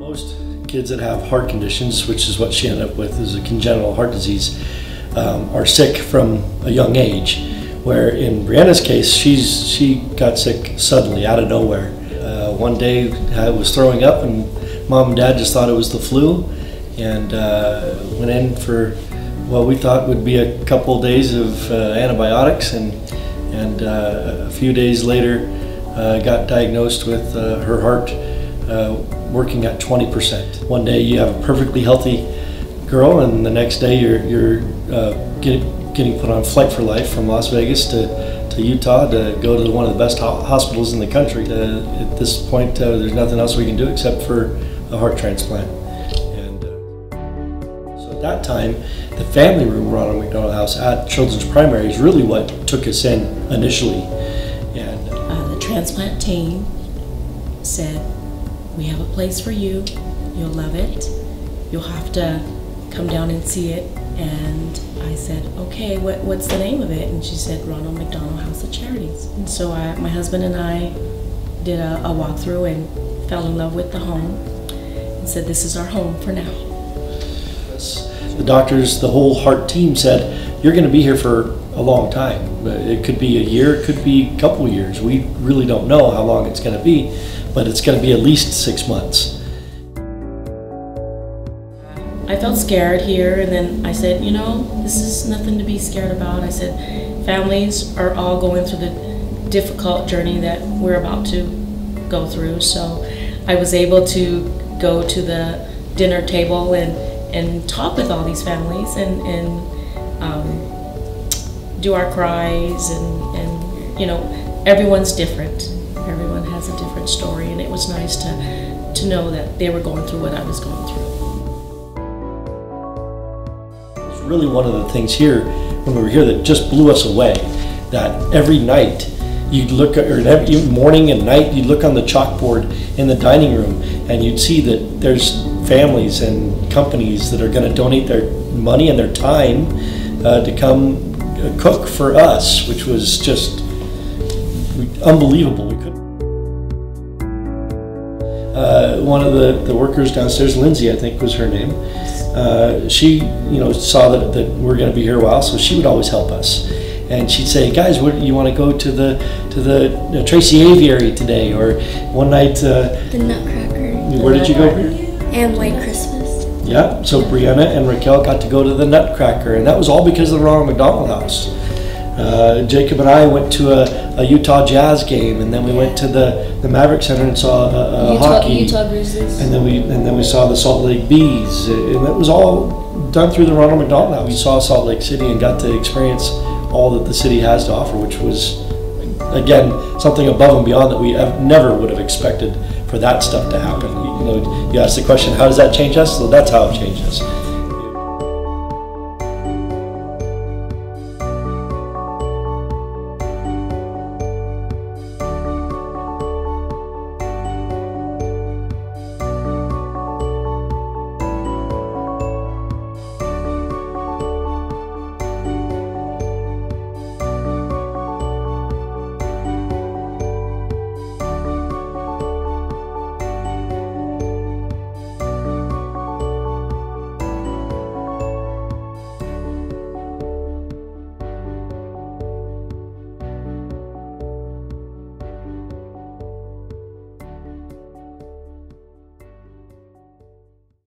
Most kids that have heart conditions, which is what she ended up with, is a congenital heart disease, are sick from a young age. Where in Brienna's case, she got sick suddenly, out of nowhere. One day I was throwing up and Mom and Dad just thought it was the flu, and went in for what we thought would be a couple days of antibiotics, and a few days later got diagnosed with her heart working at 20%. One day you have a perfectly healthy girl, and the next day you're getting put on flight for life from Las Vegas to Utah to go to one of the best hospitals in the country. At this point, there's nothing else we can do except for a heart transplant. And so at that time, the family room, Ronald McDonald House at Children's Primary, is really what took us in initially. And the transplant team said, "We have a place for you. You'll love it. You'll have to come down and see it." And I said, "Okay, what's the name of it?" And she said, "Ronald McDonald House Charities." And so my husband and I did a walkthrough and fell in love with the home and said, "This is our home for now." The doctors, the whole heart team said, "You're going to be here for a long time. It could be a year, it could be a couple years. We really don't know how long it's going to be, but it's going to be at least 6 months." I felt scared here, and then I said, "You know, this is nothing to be scared about." I said, families are all going through the difficult journey that we're about to go through. So I was able to go to the dinner table and talk with all these families and do our cries, and you know, everyone's different. Everyone has a different story, and it was nice to know that they were going through what I was going through. Really, one of the things here when we were here that just blew us away, that every night you'd look at, or every morning and night you'd look on the chalkboard in the dining room and you'd see that there's families and companies that are going to donate their money and their time to come cook for us, which was just unbelievable. We couldn't. One of the workers downstairs, Lindsay, I think was her name, she saw that we're going to be here a while, so she would always help us. And she'd say, "Guys, you want to go to the Tracy Aviary today?" Or one night, the Nutcracker. Where did you go? And White Christmas. Yeah, so Brienna and Raquel got to go to the Nutcracker, and that was all because of the Ronald McDonald House. Jacob and I went to a Utah Jazz game, and then we went to the Maverick Center and saw hockey. Utah Grizzlies. And then we saw the Salt Lake Bees, and it was all done through the Ronald McDonald House. We saw Salt Lake City and got to experience all that the city has to offer, which was, again, something above and beyond that we never would have expected for that stuff to happen. You ask the question, how does that change us? So that's how it changed us.